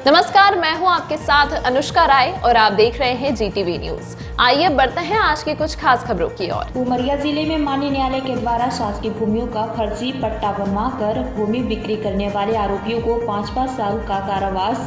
नमस्कार, मैं हूं आपके साथ अनुष्का राय और आप देख रहे हैं जीटीवी न्यूज। आइए बढ़ते हैं आज की कुछ खास खबरों की ओर। उमरिया जिले में माननीय न्यायालय के द्वारा शासकीय भूमियों का फर्जी पट्टा बनवाकर भूमि बिक्री करने वाले आरोपियों को 5-5 साल का कारावास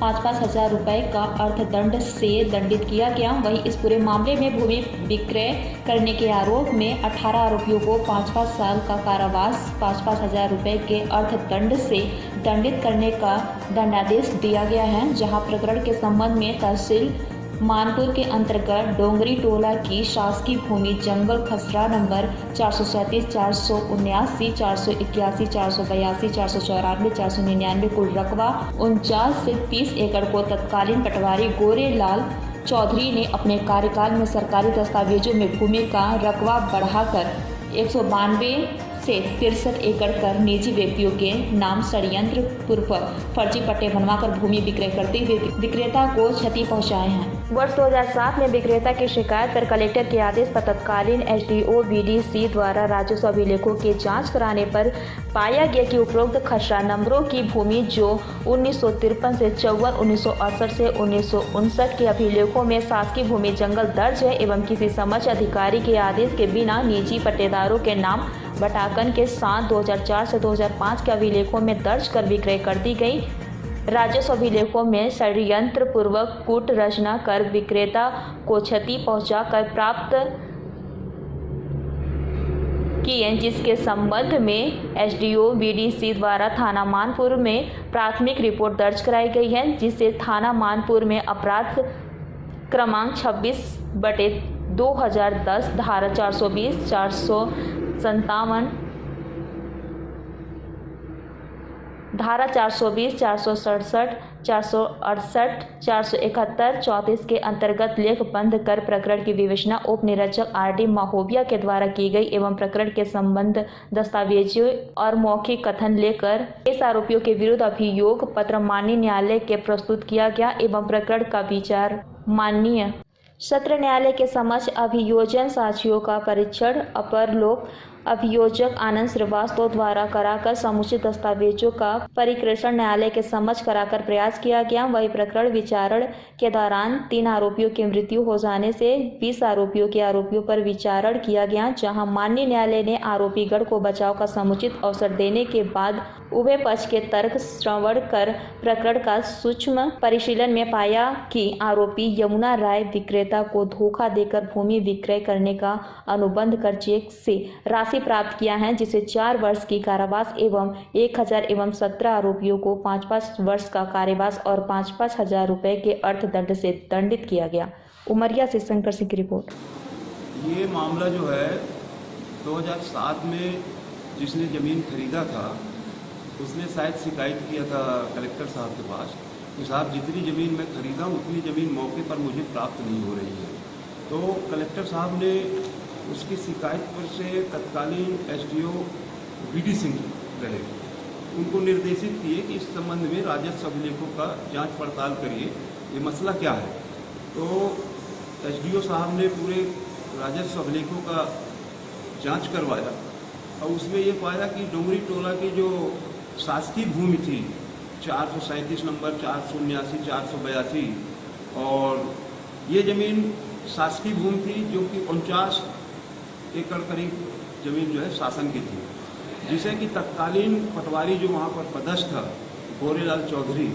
5-5 हजार रुपए का अर्थदंड से दंडित किया गया। वहीं इस पूरे मामले में भूमि विक्रय करने के आरोप में 18 आरोपियों को 5-5 साल का कारावास 5-5 हजार रुपए के अर्थदंड से दंडित करने का दंडादेश दिया गया है। जहां प्रकरण के संबंध में तहसील मानपुर के अंतर्गत डोंगरी टोला की शासकीय भूमि जंगल खसरा नंबर 437, 479, 481, 482, 494, 499 कुल रकबा 49 से 30 एकड़ को तत्कालीन पटवारी गोरेलाल चौधरी ने अपने कार्यकाल में सरकारी दस्तावेजों में भूमि का रकबा बढ़ाकर 192 से 63 एकड़ कर निजी व्यक्तियों के नाम षड्यंत्र पूर्वक फर्जी पट्टे बनवाकर भूमि विक्रय करते हुए विक्रेता को क्षति पहुंचाए हैं। वर्ष 2007 में विक्रेता की शिकायत पर कलेक्टर के आदेश पर तत्कालीन एसडीओ बीडीसी द्वारा राजस्व अभिलेखों की जांच कराने पर पाया गया कि उपरोक्त खसरा नंबरों की भूमि जो 1953 से 54, 1968 से 1959 के अभिलेखों में शासकीय भूमि जंगल दर्ज है एवं किसी समक्ष अधिकारी के आदेश के बिना निजी पट्टेदारों के नाम बटाकन के साथ 2004 से 2005 के अभिलेखों में दर्ज कर विक्रय कर दी गई। राजस्व अभिलेखों में षड्यंत्र पूर्वक कूट रचना कर विक्रेता को क्षति पहुंचाकर प्राप्त किए, जिसके संबंध में एसडीओ बीडीसी द्वारा थाना मानपुर में प्राथमिक रिपोर्ट दर्ज कराई गई है, जिसे थाना मानपुर में अपराध क्रमांक 26/2010 धारा 420, 457, धारा 420, 467, 468, 471, 34 के अंतर्गत लेखबंद कर प्रकरण की विवेचना उप निरीक्षक आरडी महोबिया के द्वारा की गई एवं प्रकरण के संबंध दस्तावेजों और मौखिक कथन लेकर इस आरोपियों के विरुद्ध अभियोग पत्र माननीय न्यायालय के प्रस्तुत किया गया एवं प्रकरण का विचार माननीय सत्र न्यायालय के समक्ष अभियोजन साक्ष्यों का परीक्षण अपर लोक अभियोजक आनंद श्रीवास्तव द्वारा कराकर समुचित दस्तावेजों का परिष्करण न्यायालय के समक्ष कराकर प्रयास किया गया। वही प्रकरण विचारण के दौरान 3 आरोपियों की मृत्यु हो जाने से 20 आरोपियों पर विचारण किया गया, जहां माननीय न्यायालय ने आरोपीगण को बचाव का समुचित अवसर देने के बाद उभय पक्ष के तर्क श्रवण कर प्रकरण का सूक्ष्म परिशीलन में पाया कि आरोपी यमुना राय विक्रेता को धोखा देकर भूमि विक्रय करने का अनुबंध कर चेक से राशि प्राप्त किया है, जिसे 4 वर्ष की कारावास एवं 1000 एवं 17 आरोपियों को 5-5 वर्ष का कारावास और 5-5 हजार रुपए के अर्थदंड से दंडित किया गया। उमरिया से शंकर सिंह की रिपोर्ट। ये मामला जो है 2007 में जिसने ज़मीन खरीदा था उसने शायद शिकायत किया था कलेक्टर साहब के पास कि साहब जितनी ज़मीन मैं खरीदा उतनी ज़मीन मौके पर मुझे प्राप्त नहीं हो रही है। तो कलेक्टर साहब ने उसकी शिकायत पर से तत्कालीन एसडीओ बीडी सिंह रहे, उनको निर्देशित किए कि इस संबंध में राजस्व अभिलेखों का जांच पड़ताल करिए, ये मसला क्या है। तो एसडीओ साहब ने पूरे राजस्व अभिलेखों का जांच करवाया और उसमें ये पाया कि डोंगरी टोला की जो शासकीय भूमि थी 437 नंबर, 479, 482 और ये ज़मीन शासकीय भूमि थी जो कि 49 एकड़ करीब ज़मीन जो है शासन की थी, जिसे कि तत्कालीन पटवारी जो वहाँ पर पदस्थ था गोरेलाल चौधरी,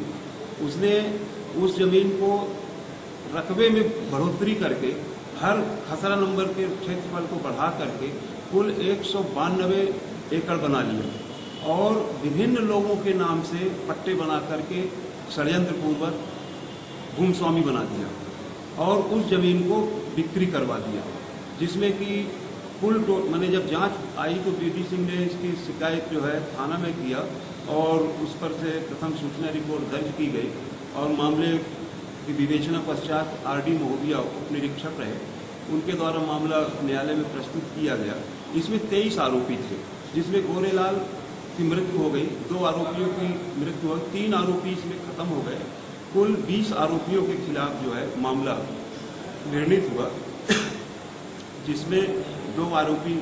उसने उस ज़मीन को रकबे में बढ़ोतरी करके हर खसरा नंबर के क्षेत्रफल को बढ़ा करके कुल 192 एकड़ बना लिया और विभिन्न लोगों के नाम से पट्टे बना करके षड्यंत्र पूर्वक भूमस्वामी बना दिया और उस ज़मीन को बिक्री करवा दिया, जिसमें कि कुल मैंने जब जांच आई तो बीडी सिंह ने इसकी शिकायत जो है थाना में किया और उस पर से प्रथम सूचना रिपोर्ट दर्ज की गई और मामले की विवेचना पश्चात आरडी महोबिया उप निरीक्षक रहे, उनके द्वारा मामला न्यायालय में प्रस्तुत किया गया। इसमें 23 आरोपी थे, जिसमें गोरेलाल की मृत्यु हो गई, 2 आरोपियों की मृत्यु हो गई, 3 आरोपी इसमें खत्म हो गए। कुल 20 आरोपियों के खिलाफ जो है मामला निर्णित हुआ, जिसमें 2 आरोपी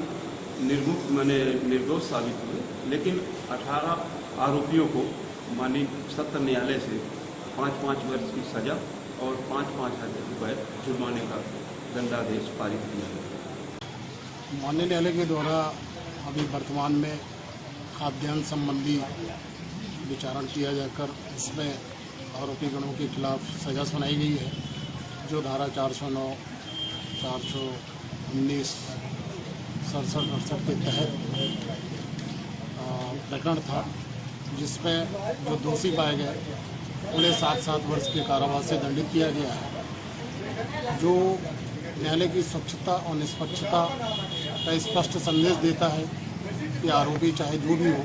निर्दोष साबित हुए, लेकिन 18 आरोपियों को माननीय सत्र न्यायालय से 5-5 वर्ष की सजा और 5-5 हज़ार रुपये जुर्माने का दंडादेश पारित किया गया। माननीय न्यायालय के द्वारा अभी वर्तमान में खाद्यान्न संबंधी विचारण किया जाकर इसमें आरोपी गणों के खिलाफ सजा सुनाई गई है, जो धारा 409, 419, 67, 68 के तहत प्रकरण था, जिसमें जो दोषी पाए गए उन्हें 7-7 वर्ष के कारावास से दंडित किया गया है, जो न्यायालय की स्वच्छता और निष्पक्षता का स्पष्ट संदेश देता है कि आरोपी चाहे जो भी हो,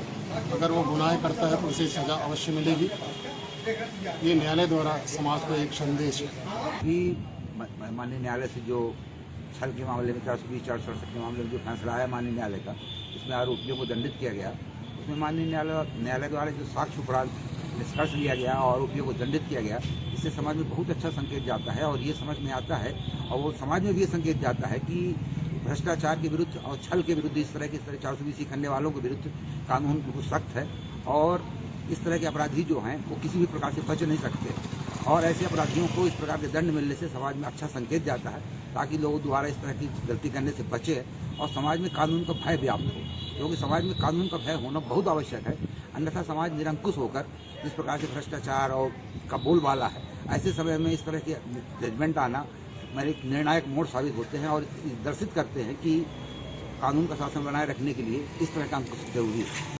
अगर वो गुनाह करता है तो उसे सजा अवश्य मिलेगी। ये न्यायालय द्वारा समाज को एक संदेश है कि माननीय न्यायालय से जो छल के मामले में 420-467 के मामले में जो फैसला आया माननीय न्यायालय का, उसमें आरोपियों को दंडित किया गया। उसमें माननीय न्यायालय द्वारा जो साक्ष्य उपरांत निष्कर्ष लिया गया और आरोपियों को दंडित किया गया, इससे समाज में बहुत अच्छा संकेत जाता है। और ये समझ में आता है और वो समाज में भी ये संकेत जाता है कि भ्रष्टाचार के विरुद्ध और छल के विरुद्ध, इस तरह 420 करने वालों के विरुद्ध कानून बहुत सख्त है और इस तरह के अपराधी जो हैं वो किसी भी प्रकार से बच नहीं सकते। और ऐसे अपराधियों को इस प्रकार के दंड मिलने से समाज में अच्छा संकेत जाता है, ताकि लोग दोबारा इस तरह की गलती करने से बचे और समाज में कानून का भय व्याप्त हो, क्योंकि समाज में कानून का भय होना बहुत आवश्यक है। अन्यथा समाज निरंकुश होकर जिस प्रकार से भ्रष्टाचार और का बोलबाला है, ऐसे समय में इस तरह के जजमेंट आना मेरे एक निर्णायक मोड़ साबित होते हैं और दर्शित करते हैं कि कानून का शासन बनाए रखने के लिए इस तरह का अंकुश जरूरी है।